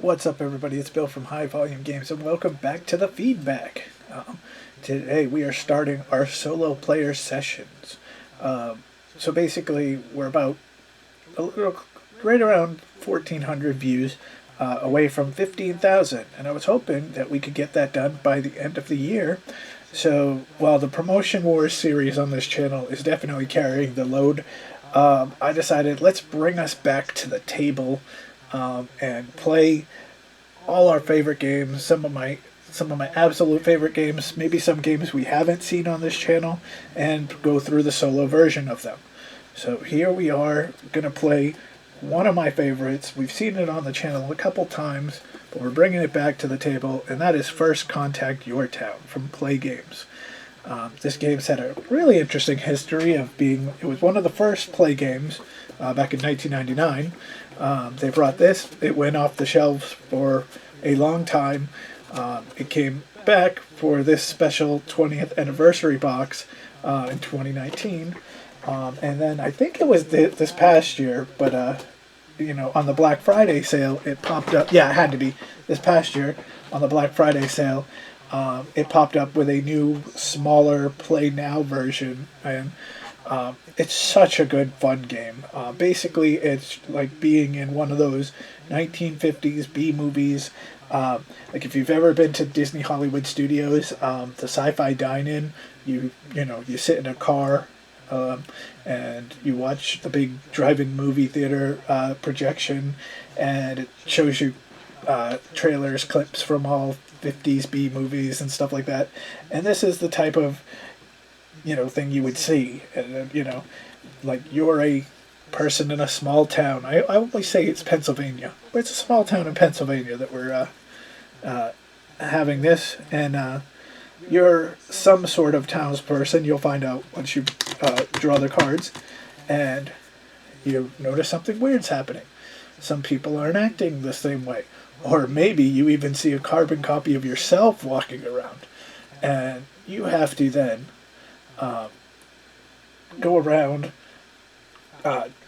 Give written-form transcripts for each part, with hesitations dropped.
What's up, everybody? It's Bill from High Volume Games, and welcome back to the feedback. Today we are starting our solo player sessions. So basically, we're about a little, right around 1,400 views away from 15,000, and I was hoping that we could get that done by the end of the year. So while the Promotion Wars series on this channel is definitely carrying the load, I decided let's bring us back to the table and play all our favorite games, some of my absolute favorite games, maybe some games we haven't seen on this channel, and go through the solo version of them. So here we are going to play one of my favorites. We've seen it on the channel a couple times, but we're bringing it back to the table, and that is First Contact Your Town from Play Games. This game's had a really interesting history of being, it was one of the first Play games back in 1999. They brought this, it went off the shelves for a long time. It came back for this special 20th anniversary box in 2019. And then I think it was this past year, but on the Black Friday sale, it popped up. Yeah, it had to be this past year on the Black Friday sale. It popped up with a new, smaller Play Now version, and it's such a good, fun game. Basically, it's like being in one of those 1950s B movies. Like if you've ever been to Disney Hollywood Studios, the Sci-Fi Dine-In, you sit in a car and you watch the big drive-in movie theater projection, and it shows you trailers, clips from all 50s B movies and stuff like that. And this is the type of thing you would see. Like you're a person in a small town. I always say it's Pennsylvania, but it's a small town in Pennsylvania that we're having this, and you're some sort of townsperson. You'll find out once you draw the cards, and you notice something weird's happening. Some people aren't acting the same way, or maybe you even see a carbon copy of yourself walking around, and you have to then go around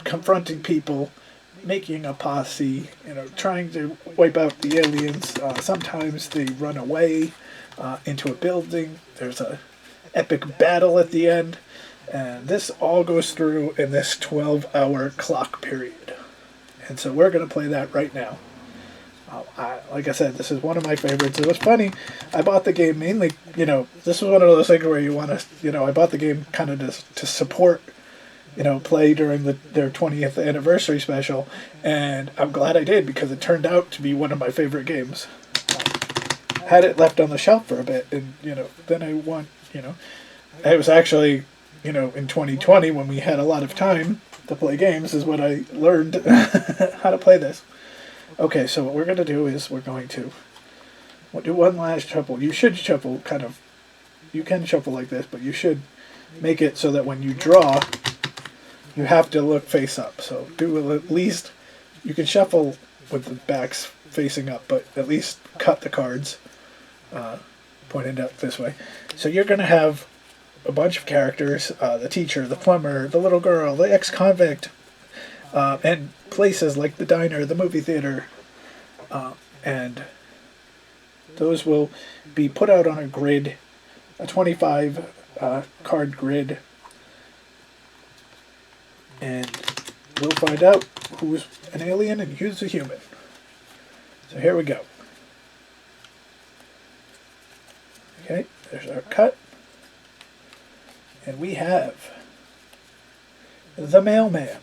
confronting people, making a posse, trying to wipe out the aliens. Sometimes they run away into a building. There's a epic battle at the end, and this all goes through in this 12-hour clock period. And so we're going to play that right now. Like I said, this is one of my favorites. It was funny. I bought the game mainly, this was one of those things where you want to, I bought the game kind of to support, play during their 20th anniversary special, and I'm glad I did because it turned out to be one of my favorite games. Had it left on the shelf for a bit, and, then I want, it was actually, in 2020 when we had a lot of time to play games is when I learned how to play this. Okay, so what we're going to do is we'll do one last shuffle. You should shuffle you can shuffle like this, but you should make it so that when you draw, you have to look face up. So do at least, you can shuffle with the backs facing up, but at least cut the cards pointed up this way. So you're going to have a bunch of characters, the teacher, the plumber, the little girl, the ex-convict, and places like the diner, the movie theater, and those will be put out on a grid, a 25 card grid, and we'll find out who's an alien and who's a human. So here we go. Okay, there's our cut, and we have the mailman,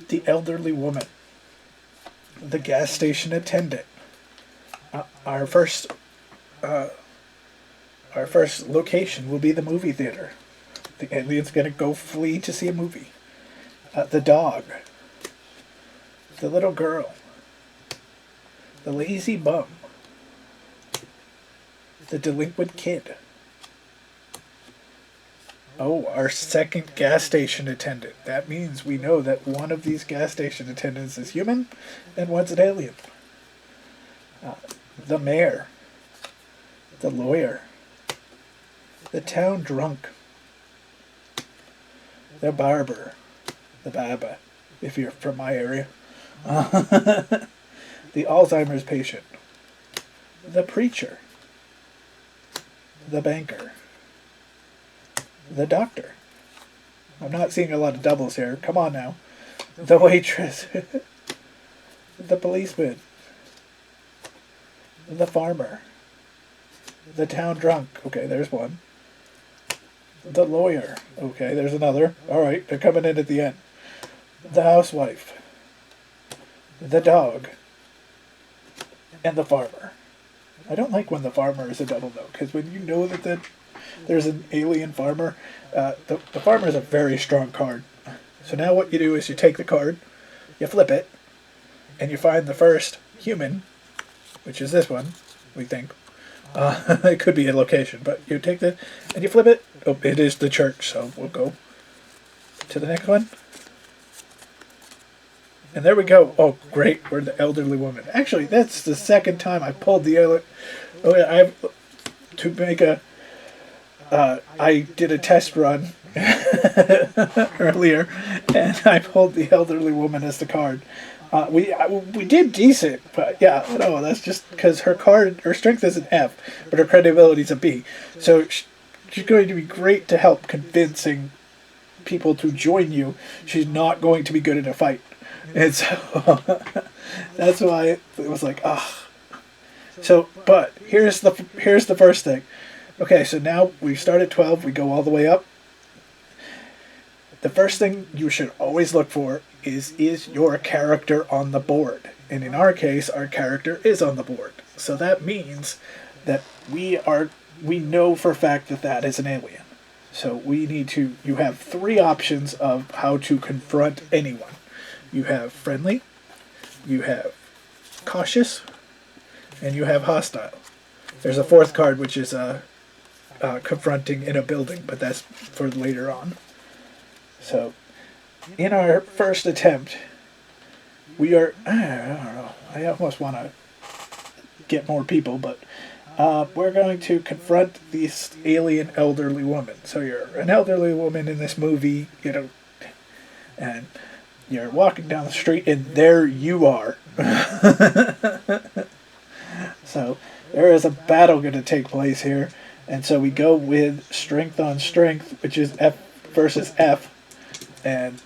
the elderly woman, the gas station attendant. Our first location will be the movie theater. The alien's gonna go flee to see a movie. The dog, the little girl, the lazy bum, the delinquent kid. Oh, our second gas station attendant. That means we know that one of these gas station attendants is human and one's an alien. The mayor, the lawyer, the town drunk, the barber, the baba, if you're from my area, the Alzheimer's patient, the preacher, the banker, the doctor. I'm not seeing a lot of doubles here. Come on now. The waitress, the policeman, the farmer, the town drunk. Okay, there's one. The lawyer. Okay, there's another. All right, they're coming in at the end. The housewife, the dog, and the farmer. I don't like when the farmer is a double though, because when you know that there's an alien farmer, the farmer is a very strong card. So now what you do is you take the card, you flip it, and you find the first human, which is this one, we think. It could be a location, but you take the, and you flip it. Oh, it is the church, so we'll go to the next one. And there we go. Oh, great. We're the elderly woman. Actually, that's the second time I pulled the elderly. Oh, yeah, I have to make a. I did a test run earlier, and I pulled the elderly woman as the card. We did decent, but yeah, no, that's just because her strength is an F, but her credibility is a B. So she's going to be great to help convincing people to join you. She's not going to be good in a fight. And so that's why it was like, ah. So, but here's the first thing. Okay, so now we start at 12, we go all the way up. The first thing you should always look for is your character on the board? And in our case, our character is on the board. So that means that we know for a fact that is an alien. So you have three options of how to confront anyone. You have friendly, you have cautious, and you have hostile. There's a fourth card which is confronting in a building, but that's for later on. So, in our first attempt, we are, I don't know, I almost want to get more people, but we're going to confront this alien elderly woman. So you're an elderly woman in this movie, and you're walking down the street, and there you are. So there is a battle going to take place here, and so we go with strength on strength, which is F versus F, and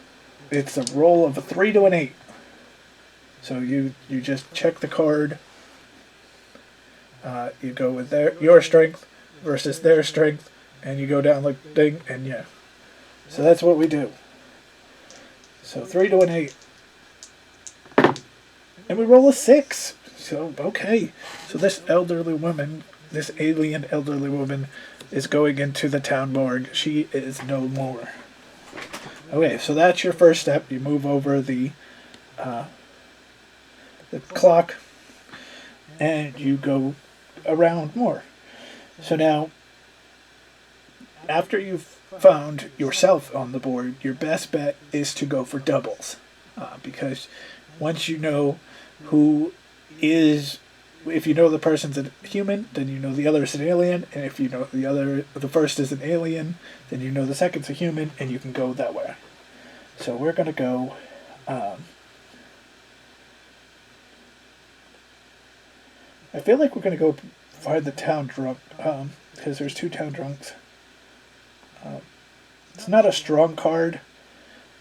it's a roll of a 3 to an 8. So you just check the card. You go with your strength versus their strength, and you go down like ding, and yeah. So that's what we do. So 3 to an 8. And we roll a 6. So, okay. So this alien elderly woman, is going into the town morgue. She is no more. Okay, so that's your first step. You move over the clock, and you go around more. So now, after you've found yourself on the board, your best bet is to go for doubles, because once you know who is, if you know the person's a human, then you know the other is an alien, and if you know the first is an alien, then you know the second's a human, and you can go that way. So we're gonna go. I feel like we're gonna go find the town drunk, because there's 2 town drunks. It's not a strong card,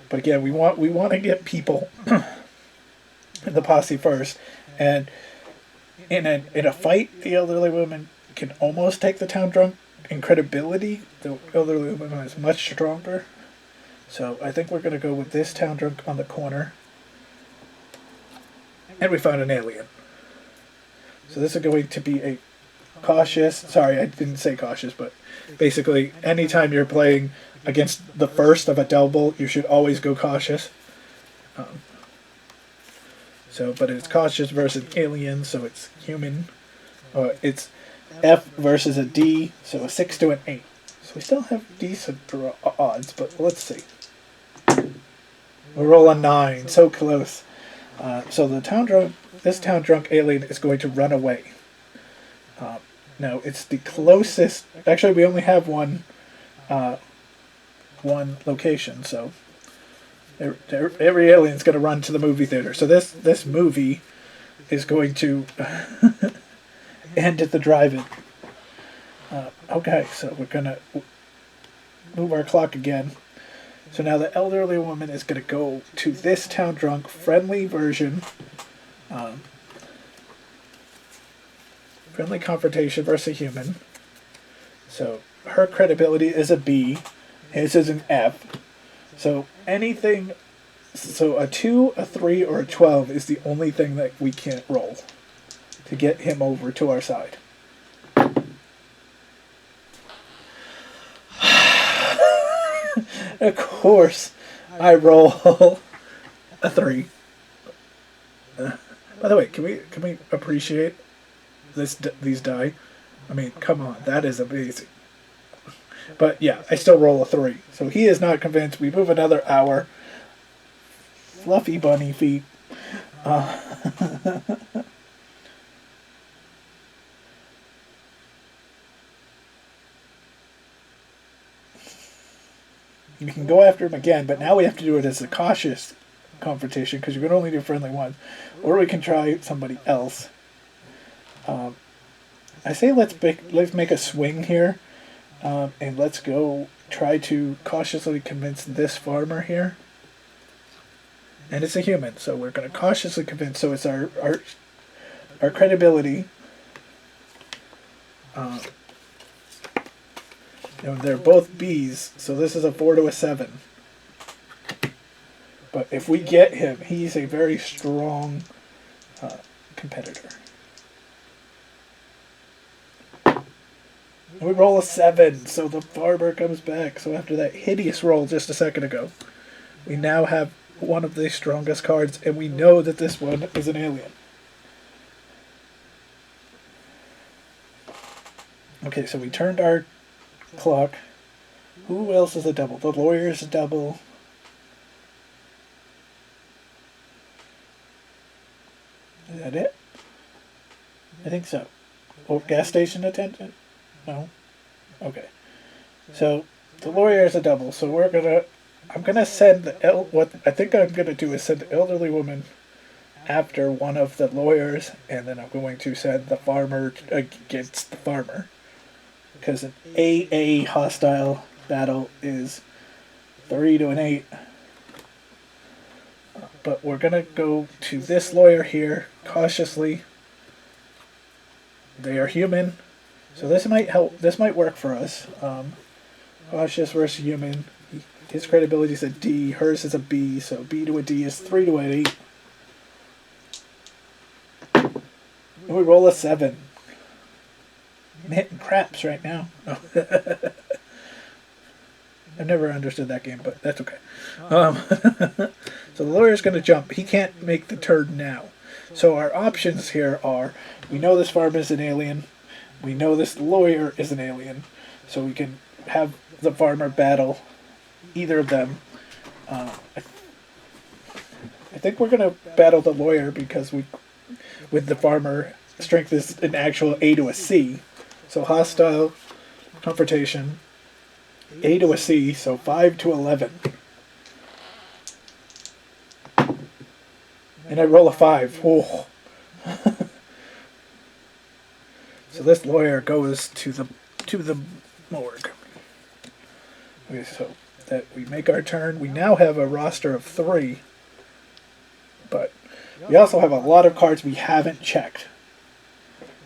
but again, we want to get people in the posse first, and in a fight, the elderly woman can almost take the town drunk. In credibility, the elderly woman is much stronger. So I think we're going to go with this town drunk on the corner, and we found an alien. So this is going to be a cautious. Sorry, I didn't say cautious, but basically, anytime you're playing against the first of a double, you should always go cautious. But it's cautious versus alien, so it's human. It's F versus a D, so a 6 to an 8. So we still have decent odds, but let's see. We roll a 9, so close. So this town drunk alien is going to run away. Now it's the closest. Actually, we only have one location, so Every alien's going to run to the movie theater. So this movie is going to end at the drive-in. Okay, so we're going to move our clock again. So now the elderly woman is going to go to this town drunk friendly version. Friendly confrontation versus a human. So her credibility is a B. His is an F. So anything... So a 2, a 3, or a 12 is the only thing that we can't roll to get him over to our side. Of course, I roll a 3. By the way, can we appreciate these die? I mean, come on, that is amazing. But yeah, I still roll a 3. So he is not convinced. We move another hour. Fluffy bunny feet. We can go after him again, but now we have to do it as a cautious confrontation because you can only do friendly ones. Or we can try somebody else. I say let's make a swing here, and let's go try to cautiously convince this farmer here. And it's a human, so we're going to cautiously convince. So it's our credibility. And they're both B's, so this is a 4 to a 7. But if we get him, he's a very strong competitor. And we roll a 7, so the farmer comes back. So after that hideous roll just a second ago, we now have one of the strongest cards, and we know that this one is an alien. Okay, so we turned our clock. Who else is a double? The lawyer is a double. Is that it? I think so. Oh, gas station attendant? No? Okay. So, the lawyer is a double, so I'm gonna send what I think I'm gonna do is send the elderly woman after one of the lawyers, and then I'm going to send the farmer against the farmer. Because an AA hostile battle is 3 to an 8. But we're going to go to this lawyer here, cautiously. They are human. So this might help. This might work for us. Cautious versus human. His credibility is a D. Hers is a B. So B to a D is 3 to an 8. And we roll a 7. I'm hitting craps right now. Oh. I've never understood that game, but that's okay. So the lawyer's going to jump. He can't make the turn now. So our options here are, we know this farmer is an alien. We know this lawyer is an alien. So we can have the farmer battle either of them. I think we're going to battle the lawyer because with the farmer, strength is an actual A to a C. So hostile confrontation, A to a C, so 5 to 11. And I roll a 5. Oh. So this lawyer goes to the morgue. Okay, so that we make our turn. We now have a roster of 3, but we also have a lot of cards we haven't checked.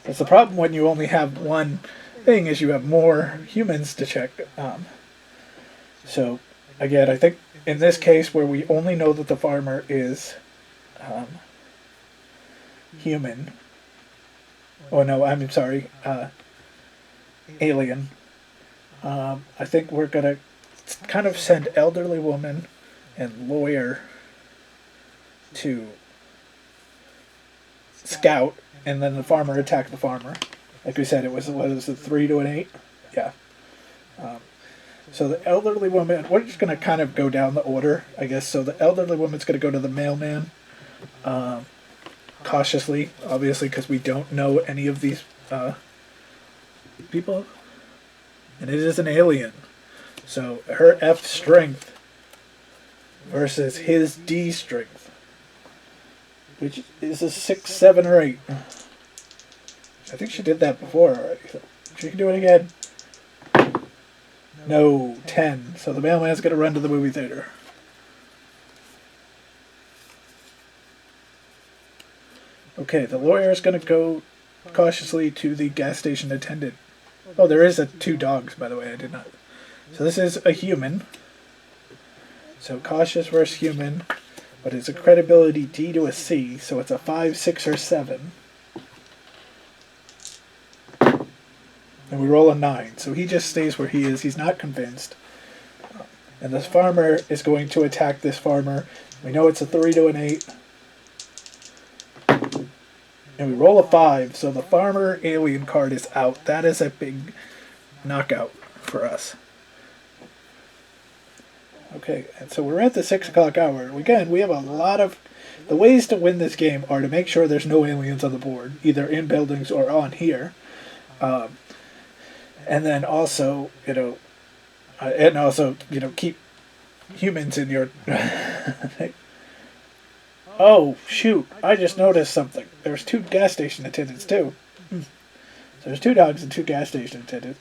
That's the problem when you only have one thing, is you have more humans to check. So, again, I think in this case where we only know that the farmer is human. Oh no, I'm sorry, alien. I think we're going to kind of send elderly woman and lawyer to scout, and then the farmer attacked the farmer. Like we said, it was 3 to an 8? Yeah. So the elderly woman, we're just going to kind of go down the order, I guess. So the elderly woman's going to go to the mailman. Cautiously, obviously, because we don't know any of these people. And it is an alien. So her F strength versus his D strength, which is a 6, 7, or 8. I think she did that before already, so she can do it again. No, 10. So the mailman's going to run to the movie theater. Okay, the lawyer is going to go cautiously to the gas station attendant. Oh, there is 2 dogs, by the way. I did not. So this is a human. So cautious versus human. But it's a credibility D to a C. So it's a 5, 6, or 7. And we roll a 9. So he just stays where he is. He's not convinced. And this farmer is going to attack this farmer. We know it's a 3 to an 8. And we roll a 5. So the farmer alien card is out. That is a big knockout for us. Okay, and so we're at the 6 o'clock hour. Again, we have a lot of... The ways to win this game are to make sure there's no aliens on the board, either in buildings or on here. And then also, keep humans in your... Oh, shoot, I just noticed something. There's 2 gas station attendants, too. So there's 2 dogs and 2 gas station attendants.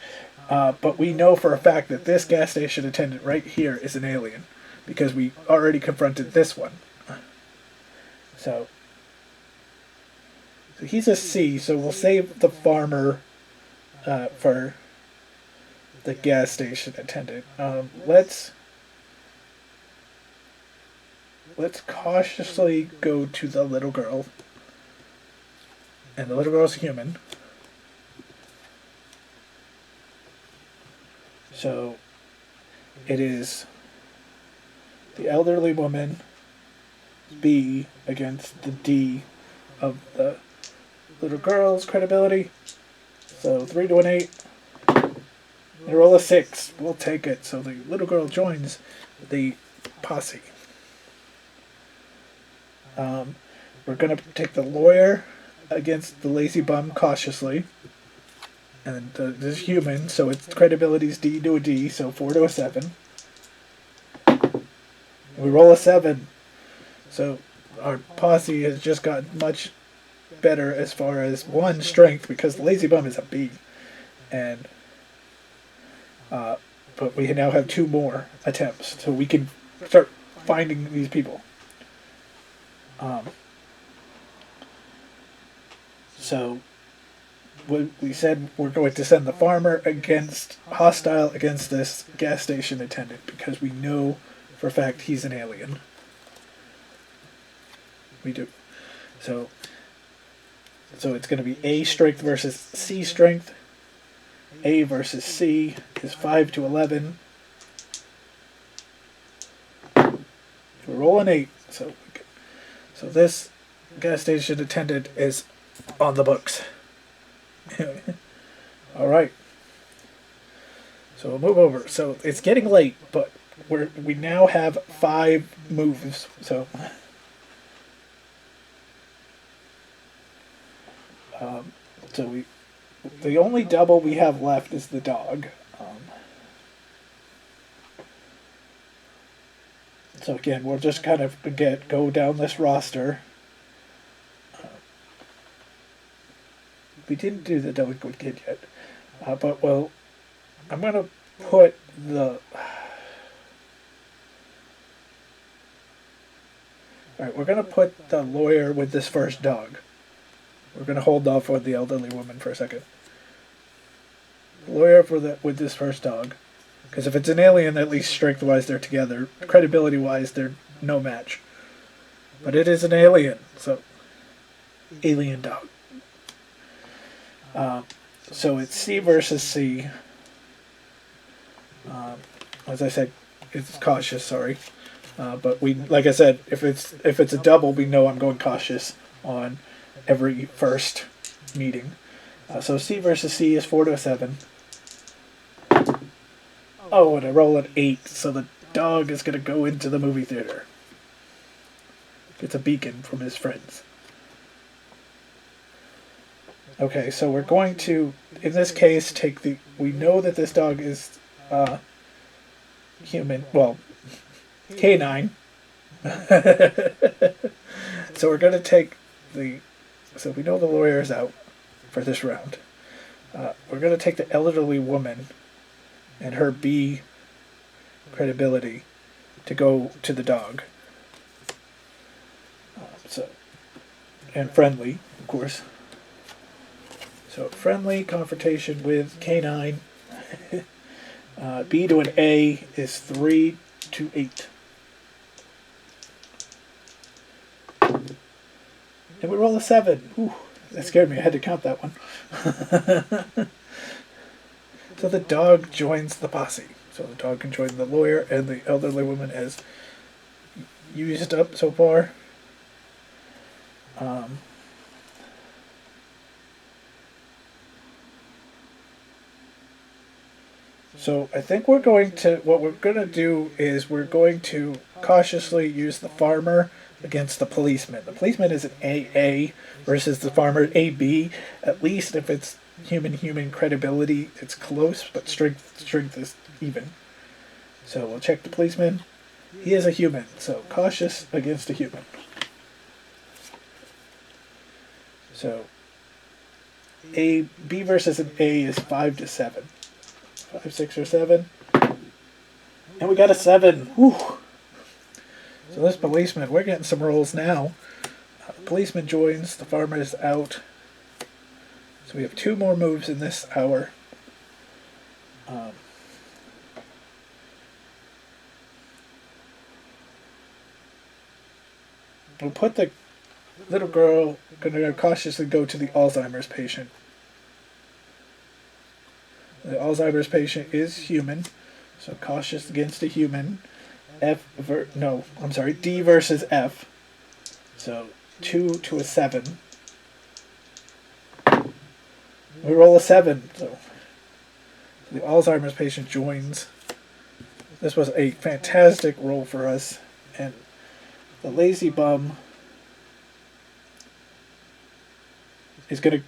But we know for a fact that this gas station attendant right here is an alien, because we already confronted this one. So he's a C, so we'll save the farmer for the gas station attendant. Let's cautiously go to the little girl. And the little girl's human. So it is the elderly woman B against the D of the little girl's credibility. So 3 to an 8. And roll a 6. We'll take it. So the little girl joins the posse. We're going to take the lawyer against the lazy bum cautiously. And this is human, so its credibility's D to a D, so 4 to a 7. And we roll a 7. So our posse has just gotten much better as far as, 1, strength, because the lazy bum is a B. And but we now have 2 more attempts, so we can start finding these people. So we said we're going to send the farmer hostile against this gas station attendant, because we know for a fact he's an alien. We do. So it's going to be A strength versus C strength. A versus C is 5 to 11. We're rolling 8. So this gas station attendant is on the books. All right. So we'll move over. So it's getting late, but we now have 5 moves. So the only double we have left is the dog. So again, we'll just kind of go down this roster. We didn't do the delinquent kid yet, but well, I'm gonna put the. All right, we're gonna put the lawyer with this first dog. We're gonna hold off with the elderly woman for a second. Lawyer with this first dog, because if it's an alien, at least strength-wise they're together. Credibility-wise, they're no match. But it is an alien, so alien dog. So it's C versus C. As I said, it's cautious. Sorry, but like I said, if it's a double, we know I'm going cautious on every first meeting. So C versus C is 4 to a 7. Oh, and I roll an 8, so the dog is going to go into the movie theater. It's a beacon from his friends. Okay, so we're going to, in this case, we know that this dog is human, well, canine, So we're going to take the. So we know the lawyer is out for this round. We're going to take the elderly woman and her B credibility to go to the dog. So, and friendly, of course. So friendly confrontation with canine. B to an A is 3 to 8. And we roll a 7. Ooh, that scared me. I had to count that one. So the dog joins the posse. So the dog can join the lawyer, and the elderly woman has used up so far. So I think what we're going to do is we're going to cautiously use the farmer against the policeman. The policeman is an AA versus the farmer AB. At least if it's human credibility, it's close, but strength is even. So we'll check the policeman. He is a human, so cautious against a human. So B versus an A is 5 to 7. 5, 6, or 7. And we got a 7. Whew. So this policeman, we're getting some rolls now. Policeman joins, the farmer is out. So we have 2 more moves in this hour. We'll put the little girl, going to cautiously go to the Alzheimer's patient. The Alzheimer's patient is human, so cautious against a human. D versus F. So 2 to a 7. We roll a 7, so the Alzheimer's patient joins. This was a fantastic roll for us, and the lazy bum is gonna.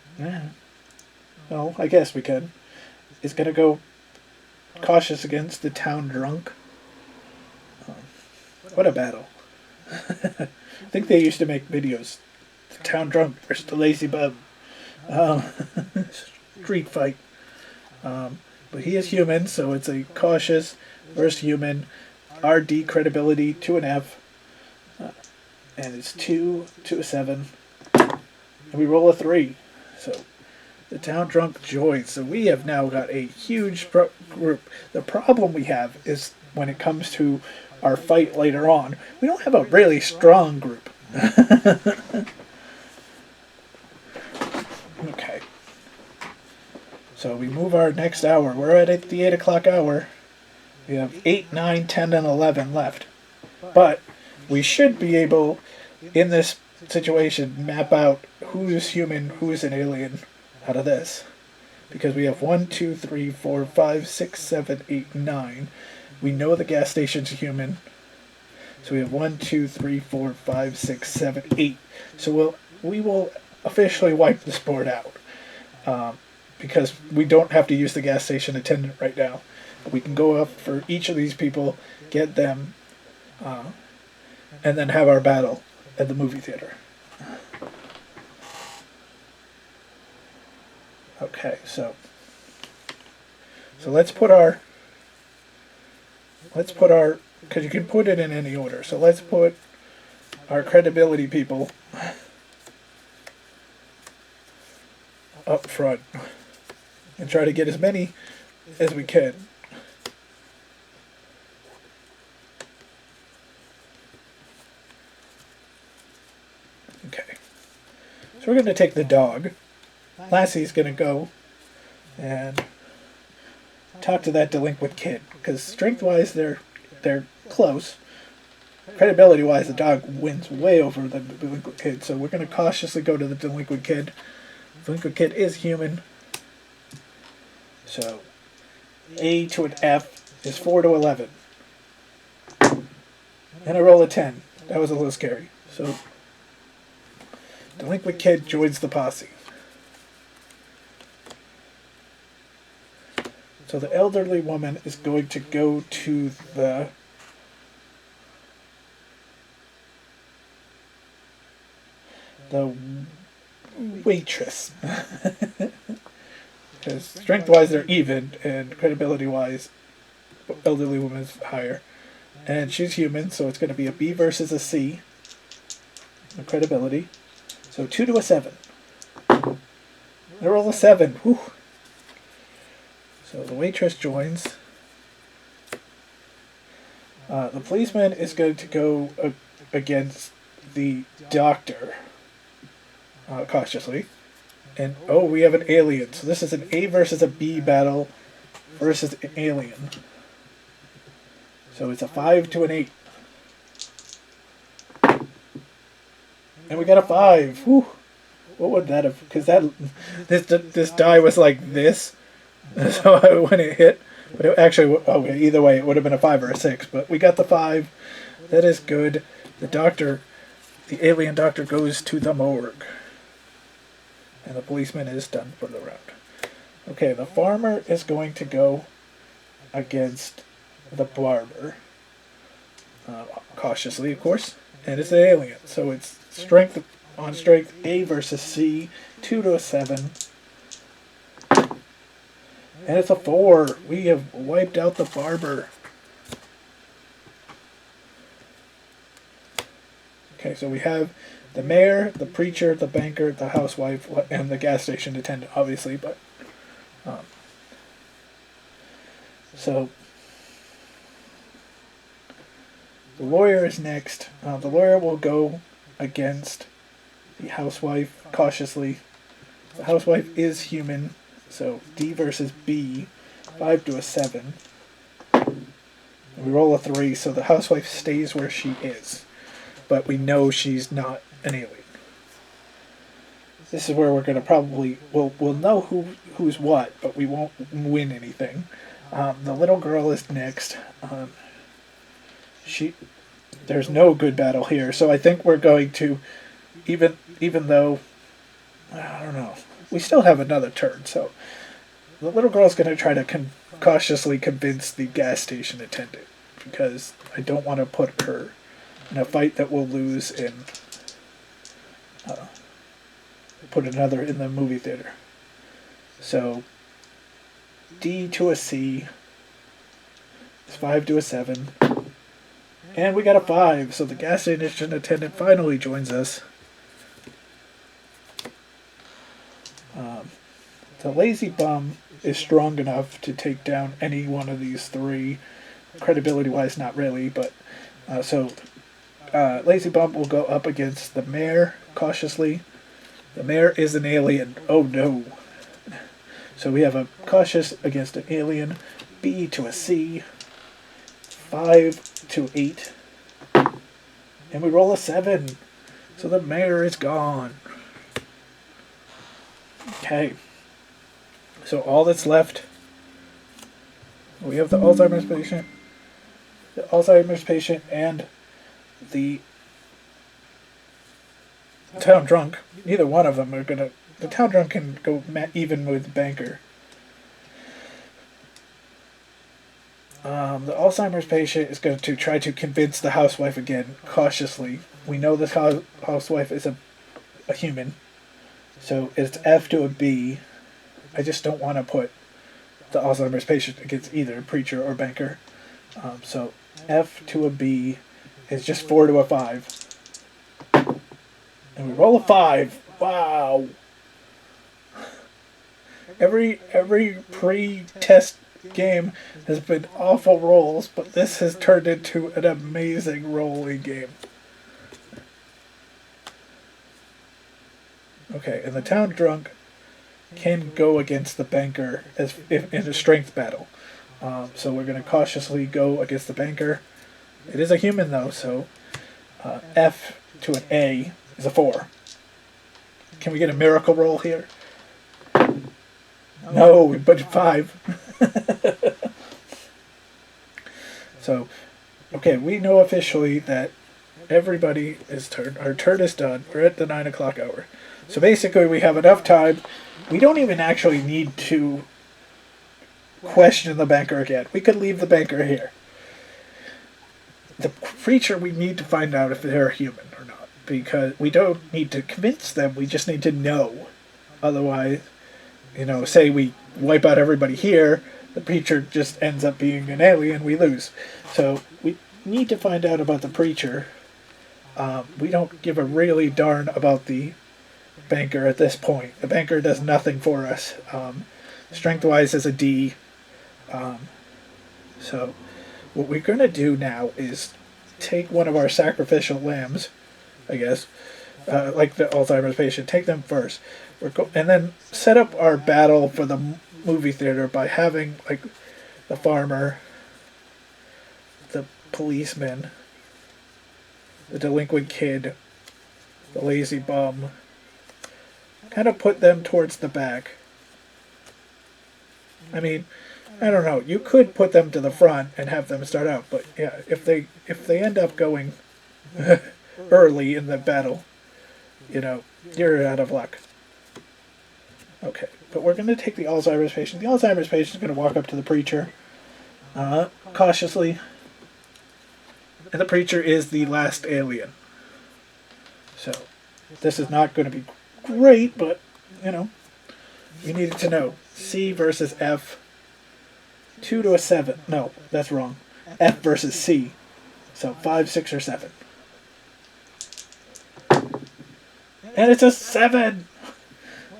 Well, I guess we can. Is gonna go cautious against the town drunk. What a battle! I think they used to make videos. The town drunk versus the lazy bum. Street fight. But he is human, so it's a cautious versus human. RD credibility to an F. And it's 2 to a 7. And we roll a 3. So the town drunk joins. So we have now got a huge group. The problem we have is when it comes to our fight later on, we don't have a really strong group. Okay. So we move our next hour. We're at the 8 o'clock hour. We have 8, 9, 10, and 11 left. But we should be able, in this situation, map out who is human, who is an alien out of this. Because we have 1, 2, 3, 4, 5, 6, 7, 8, 9. We know the gas station's human. So we have 1, 2, 3, 4, 5, 6, 7, 8. So we will officially wipe this board out. Because we don't have to use the gas station attendant right now. We can go up for each of these people, get them, and then have our battle at the movie theater. Okay, so let's put our, because you can put it in any order. So let's put our credibility people up front and try to get as many as we can. Okay. So we're going to take the dog. Lassie's going to go and talk to that delinquent kid. Because strength-wise, they're close. Credibility-wise, the dog wins way over the delinquent kid. So we're going to cautiously go to the delinquent kid. The delinquent kid is human. So A to an F is 4 to 11. And I roll a 10. That was a little scary. So delinquent kid joins the posse. So the elderly woman is going to go to the the waitress. Because strength-wise they're even, and credibility-wise, elderly woman's higher. And she's human, so it's going to be a B versus a C. The credibility. So 2 to a 7. I roll a 7. Whew. So the waitress joins. The policeman is going to go against the doctor, cautiously. And, oh, we have an alien. So this is an A versus a B battle versus an alien. So it's a 5 to an 8. And we got a 5. Whew. What would that have... Because this die was like this. So when it hit... But it actually... Okay, either way, it would have been a 5 or a 6. But we got the 5. That is good. The doctor... The alien doctor goes to the morgue. And the policeman is done for the round. Okay, the farmer is going to go against the barber. Cautiously, of course. And it's the alien. So it's strength on strength A versus C. 2 to a 7. And it's a 4. We have wiped out the barber. Okay, so we have the mayor, the preacher, the banker, the housewife, and the gas station attendant, obviously, but... So... The lawyer is next. The lawyer will go against the housewife cautiously. The housewife is human, so D versus B, 5 to a 7. And we roll a 3, so the housewife stays where she is. But we know she's not an alien. This is where we're going to probably... We'll know who's what, but we won't win anything. The little girl is next. There's no good battle here, so I think we're going to, even though, I don't know, we still have another turn, so the little girl's going to try to cautiously convince the gas station attendant, because I don't want to put her in a fight that we'll lose and put another in the movie theater. So, D to a C, it's 5 to a 7. And we got a 5, so the gas station attendant finally joins us. The lazy bum is strong enough to take down any one of these 3. Credibility-wise, not really, but... lazy bum will go up against the mayor, cautiously. The mayor is an alien. Oh no. So we have a cautious against an alien. B to a C. 5 to 8. And we roll a 7. So the mayor is gone. Okay. So all that's left, we have the Alzheimer's patient. The Alzheimer's patient and the town drunk. Neither one of them are gonna... The town drunk can go even with the banker. The Alzheimer's patient is going to try to convince the housewife again, cautiously. We know this housewife is a human, so it's F to a B. I just don't want to put the Alzheimer's patient against either preacher or banker. So F to a B is just 4 to a 5. And we roll a 5. Wow! Every pre-test game has been awful rolls, but this has turned into an amazing rolling game. Okay, and the town drunk can go against the banker in a strength battle. So we're going to cautiously go against the banker. It is a human though, so F to an A is a 4. Can we get a miracle roll here? No, we budget 5. So, okay, we know officially that everybody is turned. Our turn is done. We're at the 9 o'clock hour. So basically we have enough time. We don't even actually need to question the banker again. We could leave the banker here. The preacher, we need to find out if they're human or not. because we don't need to convince them, we just need to know. Otherwise, say we wipe out everybody here, the preacher just ends up being an alien, we lose. So we need to find out about the preacher. We don't give a really darn about the banker at this point. The banker does nothing for us. Strength-wise is a D. So what we're going to do now is take one of our sacrificial lambs, I guess, like the Alzheimer's patient, take them first. And then set up our battle for the movie theater by having, like, the farmer, the policeman, the delinquent kid, the lazy bum, kind of put them towards the back. I mean, I don't know. You could put them to the front and have them start out, but yeah, if they end up going early in the battle, you're out of luck. Okay, but we're going to take the Alzheimer's patient. The Alzheimer's patient is going to walk up to the preacher cautiously, and the preacher is the last alien. So this is not going to be great, but you needed to know. C versus F. 2 to a 7. No, that's wrong. F versus C. So 5, 6, or 7. And it's a 7!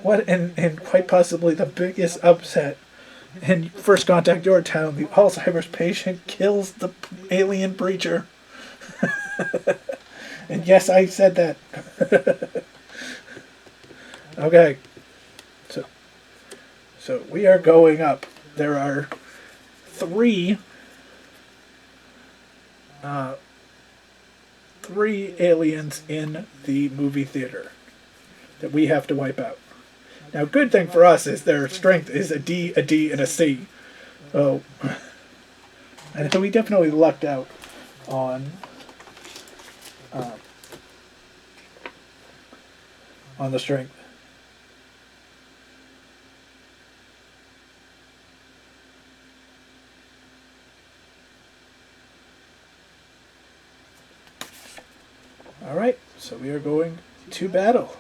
What, and quite possibly the biggest upset in First Contact Your Town, the Alzheimer's patient kills the alien preacher. And yes, I said that. Okay. So we are going up. There are 3 aliens in the movie theater that we have to wipe out. Now, good thing for us is their strength is a D, and a C. So, and so we definitely lucked out on the strength. Alright, so we are going to battle.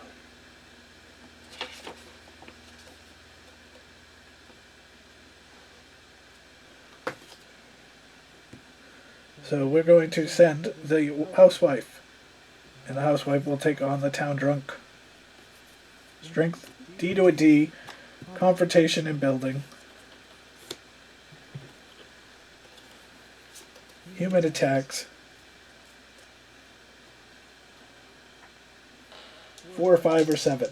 So we're going to send the housewife, and the housewife will take on the town drunk. Strength D to a D, confrontation and building. Human attacks. 4, 5, or 7.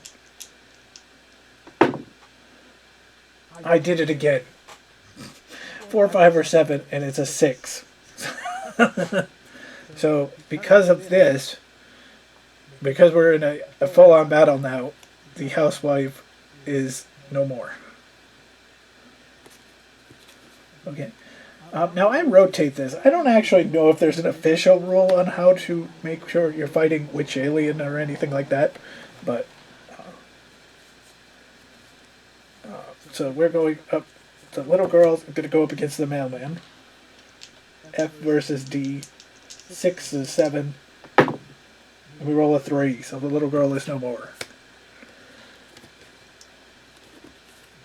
I did it again. 4, 5, or 7, and it's a 6. So, because of this, because we're in a full-on battle now, the housewife is no more. Okay. Now, I rotate this. I don't actually know if there's an official rule on how to make sure you're fighting which alien or anything like that, but so we're going up. The little girl's going to go up against the mailman. F versus D. 6 is 7. And we roll a 3, so the little girl is no more.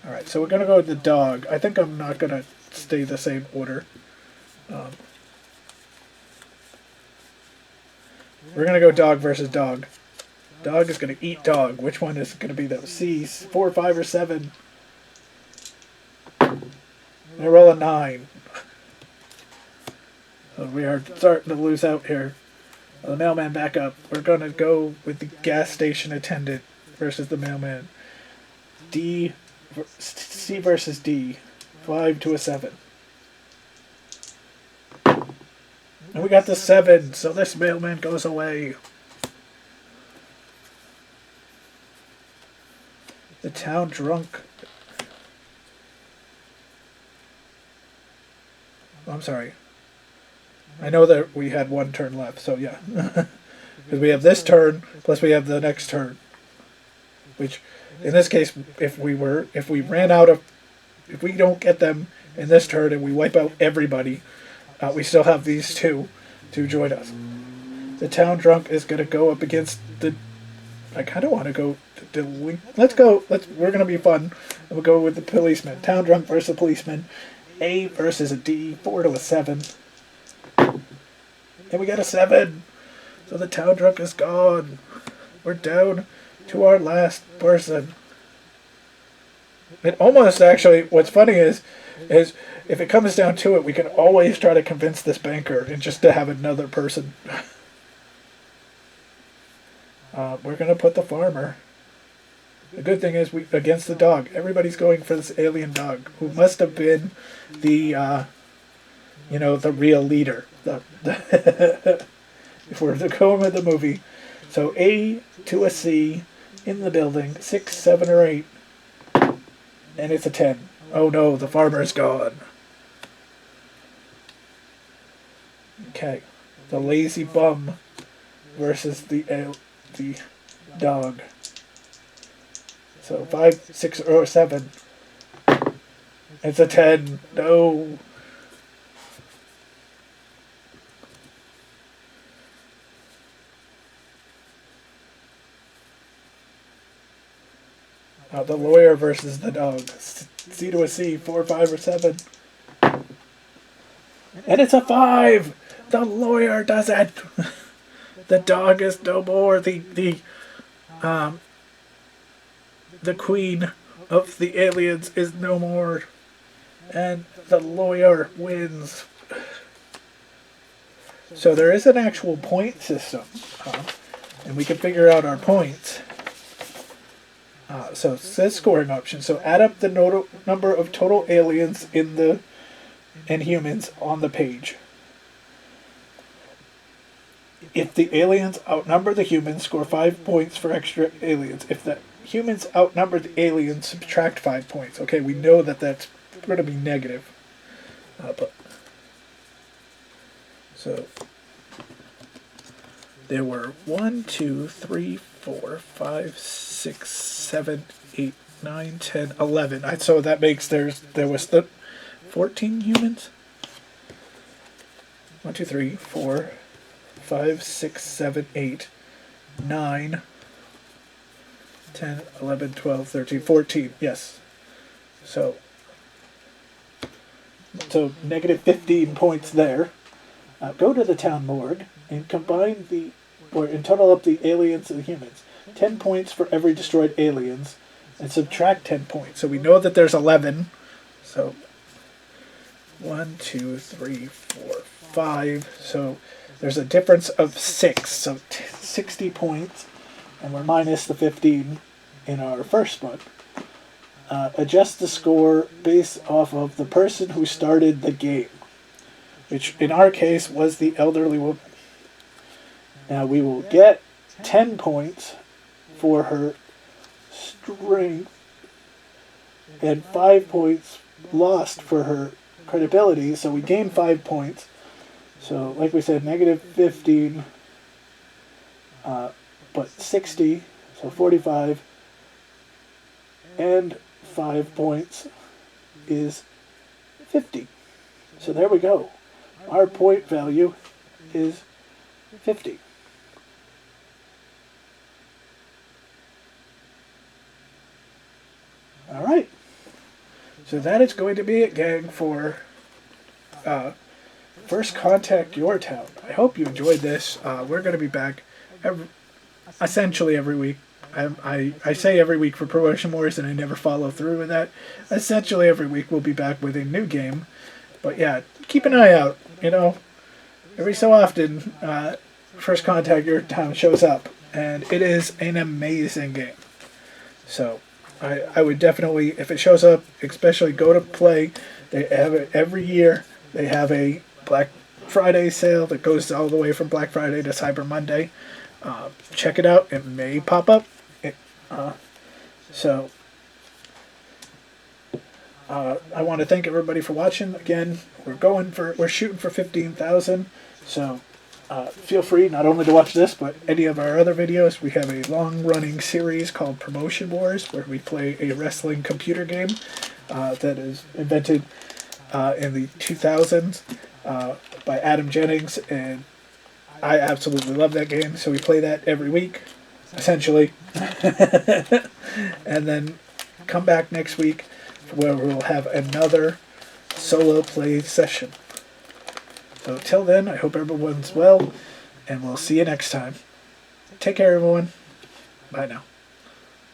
Alright, so we're going to go with the dog. I think I'm not going to stay the same order. We're going to go dog versus dog. Dog is going to eat dog. Which one is going to be the C? 4, 5, or 7? I roll a 9. So we are starting to lose out here. The mailman back up. We're going to go with the gas station attendant versus the mailman. C versus D. 5 to a 7. And we got the 7, so this mailman goes away. The town drunk. I'm sorry. I know that we had 1 turn left, so yeah. Because we have this turn, plus we have the next turn. Which, in this case, if we don't get them in this turn and we wipe out everybody, we still have these 2 to join us. The town drunk is gonna go up against the. I kind of want to go. Let's go. We're gonna be fun. We'll go with the policeman. Town drunk versus policeman. A versus a D. 4 to a 7. And we got a 7. So the town drunk is gone. We're down to our last person. It almost actually. What's funny is if it comes down to it, we can always try to convince this banker and just to have another person. We're gonna put the farmer. The good thing is we against the dog. Everybody's going for this alien dog who must have been the the real leader. If we're going with the movie, so A to a C in the building, 6, 7, or 8, and it's a 10. Oh no, the farmer's gone. Okay, the lazy bum versus the dog. So 5, 6, or 7. It's a 10. No. The lawyer versus the dog. C to a C, 4, 5, or 7. And it's a 5! The lawyer does it! The dog is no more. The queen of the aliens is no more. And the lawyer wins. So there is an actual point system. And we can figure out our points. So it says scoring option. So add up the number of total aliens and humans on the page. If the aliens outnumber the humans, score 5 points for extra aliens. If the humans outnumber the aliens, subtract 5 points. Okay, we know that that's going to be negative. So there were 1, 2, 3, 4, 5, 6, 7, 8, 9, 10, 11. So that makes there was the 14 humans. 1, 2, 3, 4, 5, 6, 7, 8, 9, 10, 11, 12, 13, 14. Yes. So negative 15 points there. Go to the town morgue and combine and total up the aliens and the humans. 10 points for every destroyed aliens, and subtract 10 points. So we know that there's 11. So 1, 2, 3, 4, 5. So there's a difference of 6. So 60 points, and we're minus the 15 in our first one. Adjust the score based off of the person who started the game, which in our case was the elderly woman. Now we will get 10 points for her strength and 5 points lost for her credibility, so we gain 5 points. So like we said, negative 15, but 60, so 45, and 5 points is 50. So there we go. Our point value is 50. Alright. So that is going to be it, gang, for First Contact Your Town. I hope you enjoyed this. We're going to be back essentially every week. I say every week for Promotion Wars, and I never follow through with that. Essentially every week we'll be back with a new game. But yeah, keep an eye out. Every so often, First Contact Your Town shows up, and it is an amazing game. So I would definitely, if it shows up, especially go to play. They have it every year. They have a Black Friday sale that goes all the way from Black Friday to Cyber Monday. Check it out. It may pop up. I want to thank everybody for watching. Again, we're shooting for 15,000. So feel free not only to watch this, but any of our other videos. We have a long-running series called Promotion Wars, where we play a wrestling computer game that is invented in the 2000s by Adam Jennings, and I absolutely love that game, so we play that every week, essentially. And then come back next week where we'll have another solo play session. So till then, I hope everyone's well, and we'll see you next time. Take care, everyone. Bye now.